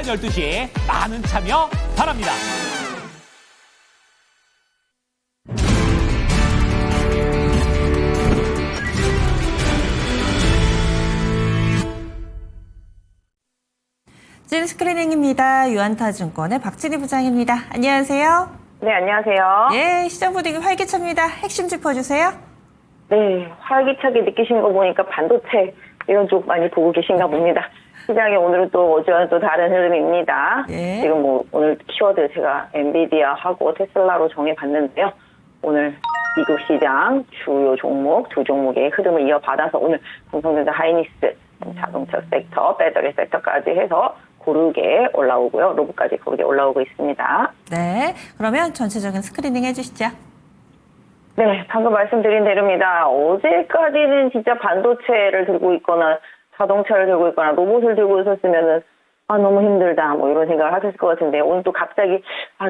12시에 많은 참여 바랍니다. 찐 스크리닝입니다. 유한타증권의 박진희 부장입니다. 안녕하세요. 네, 안녕하세요. 예, 시장 분위기 활기찹니다. 핵심 짚어주세요. 네, 활기차게 느끼신 거 보니까 반도체 이런 쪽 많이 보고 계신가 봅니다. 시장이 오늘은 또 어제와는 또 다른 흐름입니다. 예. 지금 뭐 오늘 키워드 제가 엔비디아하고 테슬라로 정해봤는데요. 오늘 미국 시장 주요 종목, 두 종목의 흐름을 이어받아서 오늘 삼성전자 하이닉스, 자동차 섹터, 배터리 섹터까지 해서 고르게 올라오고요. 로봇까지 고르게 올라오고 있습니다. 네, 그러면 전체적인 스크리닝 해주시죠. 네, 방금 말씀드린 대로입니다. 어제까지는 진짜 반도체를 들고 있거나 자동차를 들고 있거나 로봇을 들고 있었으면은 너무 힘들다 뭐 이런 생각을 하셨을 것 같은데 오늘 또 갑자기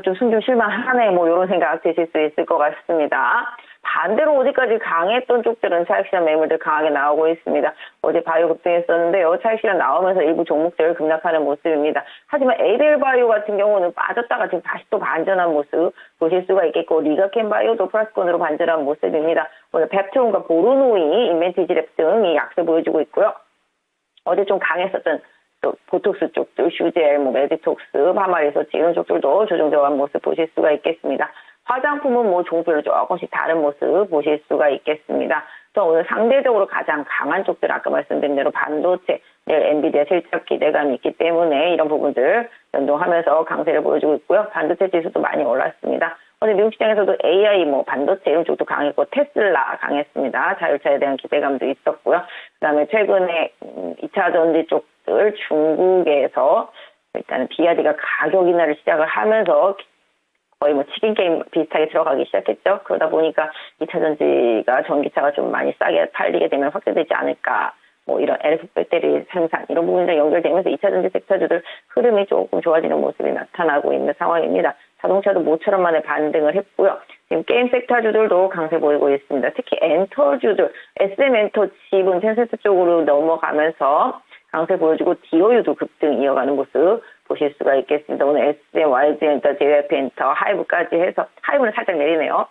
좀 숨 좀 실망하네 뭐 이런 생각 드실 수 있을 것 같습니다. 반대로 어제까지 강했던 쪽들은 차익실현 매물들 강하게 나오고 있습니다. 어제 바이오 급등했었는데요. 차익실현 나오면서 일부 종목들을 급락하는 모습입니다. 하지만 에이델바이오 같은 경우는 빠졌다가 지금 다시 또 반전한 모습 보실 수가 있겠고 리가켄바이오도 플러스권으로 반전한 모습입니다. 오늘 펩트론과 보르노이, 인벤티지랩 등이 약세 보여주고 있고요. 어제 좀 강했었던 또 보톡스 쪽들, 슈젤, 메디톡스, 파마리서치 이런 쪽들도 조정 들어간 모습 보실 수가 있겠습니다. 화장품은 뭐 종별로 조금씩 다른 모습 보실 수가 있겠습니다. 또 오늘 상대적으로 가장 강한 쪽들 아까 말씀드린 대로 반도체, 내일 엔비디아 실적 기대감이 있기 때문에 이런 부분들 연동하면서 강세를 보여주고 있고요. 반도체 지수도 많이 올랐습니다. 오늘 미국 시장에서도 AI, 반도체 이런 쪽도 강했고 테슬라 강했습니다. 자율차에 대한 기대감도 있었고요. 그다음에 최근에 2차 전지 쪽들 중국에서 일단은 비아디가 가격 인하를 시작을 하면서 거의 치킨 게임 비슷하게 들어가기 시작했죠. 그러다 보니까 2차 전지가 전기차가 좀 많이 싸게 팔리게 되면 확대되지 않을까. 이런 LF 배터리 생산 이런 부분이랑 연결되면서 2차 전지 섹터주들 흐름이 조금 좋아지는 모습이 나타나고 있는 상황입니다. 자동차도 모처럼 만에 반등을 했고요. 지금 게임 섹터주들도 강세 보이고 있습니다. 특히 엔터주들, SM 엔터 칩은 텐센스 쪽으로 넘어가면서 강세 보여주고 디오유도 급등 이어가는 모습 보실 수가 있겠습니다. 오늘 SM, YG 엔터, JYP 엔터, 하이브까지 해서 하이브는 살짝 내리네요.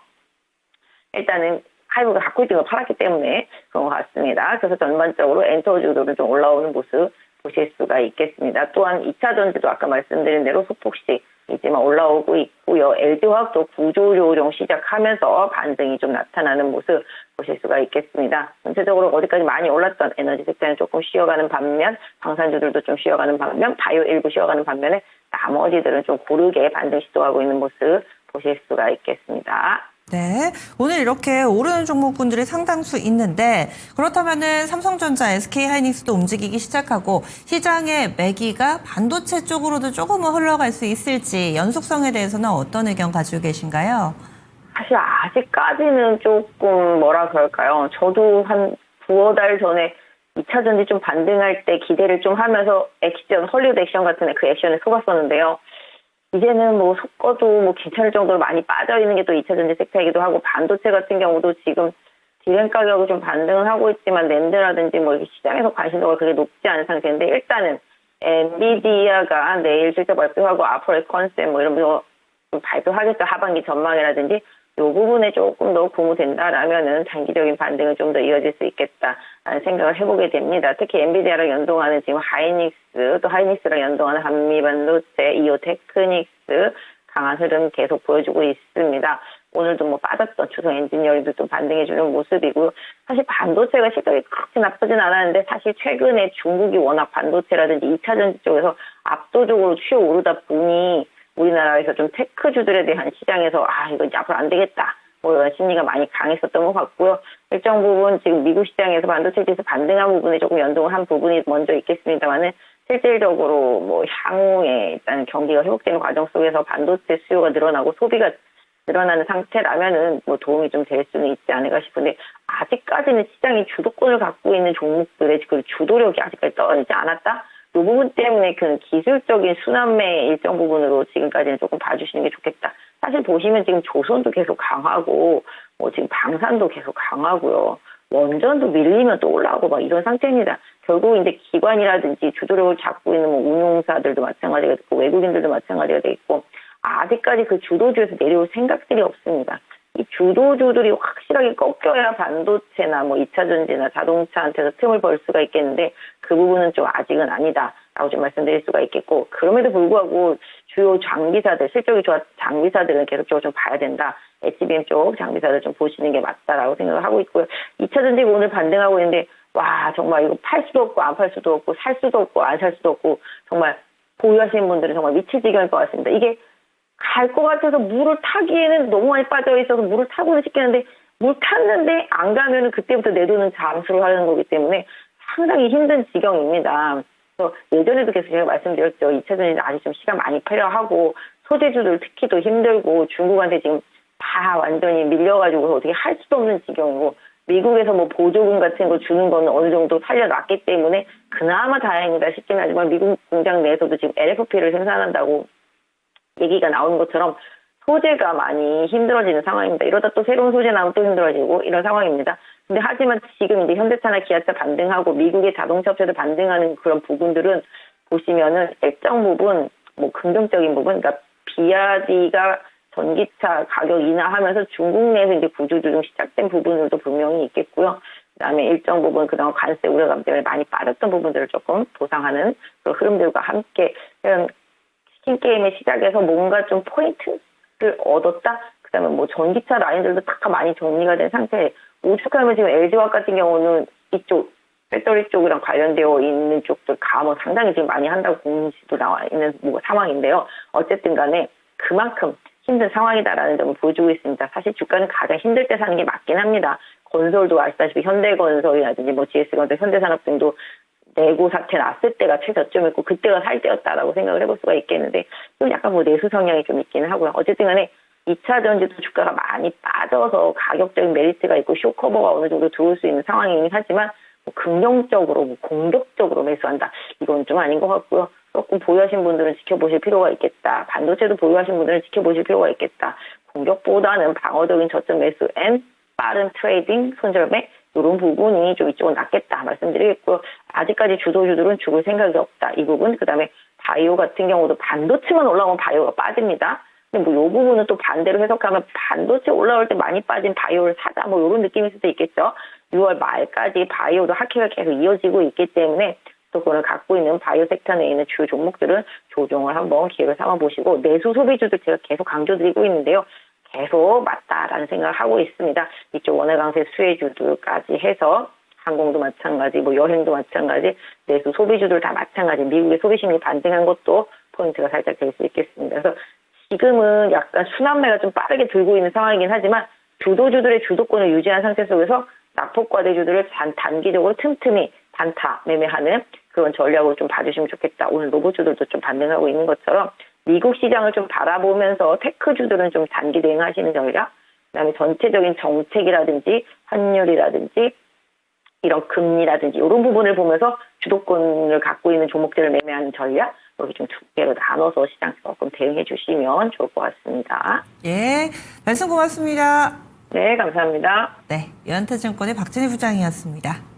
일단은 하이브가 갖고 있던 걸 팔았기 때문에 그런 것 같습니다. 그래서 전반적으로 엔터주들은 좀 올라오는 모습 보실 수가 있겠습니다. 또한 2차 전지도 아까 말씀드린 대로 소폭씩 이제만 올라오고 있고요. LG화학도 구조조정 시작하면서 반등이 좀 나타나는 모습 보실 수가 있겠습니다. 전체적으로 어디까지 많이 올랐던 에너지 섹터는 조금 쉬어가는 반면 방산주들도 좀 쉬어가는 반면 바이오 일부 쉬어가는 반면에 나머지들은 좀 고르게 반등 시도하고 있는 모습 보실 수가 있겠습니다. 네, 오늘 이렇게 오르는 종목군들이 상당수 있는데 그렇다면은 삼성전자, SK하이닉스도 움직이기 시작하고 시장의 매기가 반도체 쪽으로도 조금은 흘러갈 수 있을지 연속성에 대해서는 어떤 의견 가지고 계신가요? 사실 아직까지는 조금 뭐라 그럴까요? 저도 한 9월 달 전에 2차 전지 좀 반등할 때 기대를 좀 하면서 액션, 헐리우드 액션 같은 그 액션에 속았었는데요. 이제는 속어도 괜찮을 정도로 많이 빠져있는 게 또 2차 전지 섹터이기도 하고 반도체 같은 경우도 지금 디램 가격이 좀 반등을 하고 있지만 낸드라든지 이렇게 시장에서 관심도가 그렇게 높지 않은 상태인데 일단은 엔비디아가 내일 실적 발표하고 앞으로의 컨셉 이런 거 좀 발표하겠죠. 하반기 전망이라든지 이 부분에 조금 더 고무된다라면은 장기적인 반등은 좀 더 이어질 수 있겠다라는 생각을 해보게 됩니다. 특히 엔비디아랑 연동하는 지금 하이닉스, 또 하이닉스랑 연동하는 한미반도체, 이오테크닉스 강한 흐름 계속 보여주고 있습니다. 오늘도 빠졌던 추성 엔지니어링도 좀 반등해주는 모습이고요. 사실 반도체가 실적이 그렇게 나쁘진 않았는데 사실 최근에 중국이 워낙 반도체라든지 2차 전지 쪽에서 압도적으로 튀어오르다 보니 우리나라에서 좀 테크주들에 대한 시장에서 이거 이제 앞으로 안 되겠다. 이런 심리가 많이 강했었던 것 같고요. 일정 부분 지금 미국 시장에서 반도체 지수 반등한 부분에 조금 연동을 한 부분이 먼저 있겠습니다만은 실질적으로 향후에 일단 경기가 회복되는 과정 속에서 반도체 수요가 늘어나고 소비가 늘어나는 상태라면은 도움이 좀 될 수는 있지 않을까 싶은데 아직까지는 시장이 주도권을 갖고 있는 종목들의 그 주도력이 아직까지 떨어지지 않았다. 이 부분 때문에 그 기술적인 순환매의 일정 부분으로 지금까지는 조금 봐주시는 게 좋겠다. 사실 보시면 지금 조선도 계속 강하고 지금 방산도 계속 강하고요. 원전도 밀리면 또 올라오고 이런 상태입니다. 결국 이제 기관이라든지 주도력을 잡고 있는 뭐 운용사들도 마찬가지가 됐고 외국인들도 마찬가지가 되겠고 아직까지 그 주도주에서 내려올 생각들이 없습니다. 이 주도주들이 확실하게 꺾여야 반도체나 뭐 2차 전지나 자동차한테서 틈을 벌 수가 있겠는데 그 부분은 좀 아직은 아니다라고 좀 말씀드릴 수가 있겠고 그럼에도 불구하고 주요 장비사들 실적이 좋았던 장비사들은 계속적으로 좀 봐야 된다. HBM 쪽 장비사들 좀 보시는 게 맞다라고 생각을 하고 있고요. 2차 전지가 오늘 반등하고 있는데 와 정말 이거 팔 수도 없고 안 팔 수도 없고 살 수도 없고 안 살 수도 없고 정말 보유하시는 분들은 정말 미칠 지경일 것 같습니다. 이게 갈 것 같아서 물을 타기에는 너무 많이 빠져 있어서 물을 타고는 싶겠는데 물 탔는데 안 가면은 그때부터 내 돈은 잠수를 하는 거기 때문에 상당히 힘든 지경입니다. 그래서 예전에도 계속 제가 말씀드렸죠. 2차 전지는 아직 좀 시간 많이 필요하고 소재주들 특히 또 힘들고 중국한테 지금 다 완전히 밀려가지고 어떻게 할 수도 없는 지경이고 미국에서 뭐 보조금 같은 거 주는 거는 어느 정도 살려놨기 때문에 그나마 다행이다 싶긴 하지만 미국 공장 내에서도 지금 LFP를 생산한다고 얘기가 나오는 것처럼 소재가 많이 힘들어지는 상황입니다. 이러다 또 새로운 소재 나오면 또 힘들어지고 이런 상황입니다. 근데 하지만 지금 이제 현대차나 기아차 반등하고 미국의 자동차 업체도 반등하는 그런 부분들은 보시면은 일정 부분 뭐 긍정적인 부분, 그러니까 비아디가 전기차 가격 인하하면서 중국 내에서 이제 구조조정 시작된 부분들도 분명히 있겠고요. 그다음에 일정 부분 그동안 관세 우려감 때문에 많이 빠졌던 부분들을 조금 보상하는 그런 흐름들과 함께 이런 스킨 게임의 시작에서 뭔가 좀 포인트를 얻었다. 그다음에 뭐 전기차 라인들도 다 많이 정리가 된 상태. 오죽하면 지금 LG화학 같은 경우는 이쪽 배터리 쪽이랑 관련되어 있는 쪽들 감원 상당히 지금 많이 한다고 공시도 나와 있는 뭐 상황인데요. 어쨌든 간에 그만큼 힘든 상황이다라는 점을 보여주고 있습니다. 사실 주가는 가장 힘들 때 사는 게 맞긴 합니다. 건설도 아시다시피 현대건설이라든지 뭐 GS건설, 현대산업 등도 내고 사태 났을 때가 최저점이었고 그때가 살 때였다라고 생각을 해볼 수가 있겠는데 좀 약간 뭐 내수 성향이 좀 있기는 하고요. 어쨌든 간에 2차 전지도 주가가 많이 빠져서 가격적인 메리트가 있고 쇼커버가 어느 정도 들어올 수 있는 상황이긴 하지만 뭐 긍정적으로 뭐 공격적으로 매수한다. 이건 좀 아닌 것 같고요. 조금 보유하신 분들은 지켜보실 필요가 있겠다. 반도체도 보유하신 분들은 지켜보실 필요가 있겠다. 공격보다는 방어적인 저점 매수 앤 빠른 트레이딩, 손절매 이런 부분이 좀 이쪽은 낫겠다 말씀드리겠고요. 아직까지 주도주들은 죽을 생각이 없다. 이 부분. 그다음에 바이오 같은 경우도 반도체만 올라오면 바이오가 빠집니다. 근데 뭐 이 부분은 또 반대로 해석하면 반도체 올라올 때 많이 빠진 바이오를 사자 뭐 이런 느낌일 수도 있겠죠. 6월 말까지 바이오도 하키가 계속 이어지고 있기 때문에 또 그걸 갖고 있는 바이오 섹터 내에 있는 주요 종목들은 조정을 한번 기회를 삼아 보시고 내수 소비주들 제가 계속 강조드리고 있는데요. 계속 맞다라는 생각을 하고 있습니다. 이쪽 원화 강세 수혜주들까지 해서 항공도 마찬가지, 뭐 여행도 마찬가지, 내수 소비주들 다 마찬가지. 미국의 소비심리 반등한 것도 포인트가 살짝 될 수 있겠습니다. 그래서 지금은 약간 순환매가 좀 빠르게 들고 있는 상황이긴 하지만 주도주들의 주도권을 유지한 상태 속에서 낙폭과대주들을 단기적으로 틈틈이 단타 매매하는 그런 전략으로 좀 봐주시면 좋겠다. 오늘 로봇주들도 좀 반등하고 있는 것처럼 미국 시장을 좀 바라보면서 테크주들은 좀 단기 대응하시는 전략, 그다음에 전체적인 정책이라든지 환율이라든지 이런 금리라든지 이런 부분을 보면서 주도권을 갖고 있는 종목들을 매매하는 전략, 여기 좀 두 개로 나눠서 시장 조금 대응해 주시면 좋을 것 같습니다. 예, 말씀 고맙습니다. 네, 감사합니다. 네, 유한타증권의 박진희 부장이었습니다.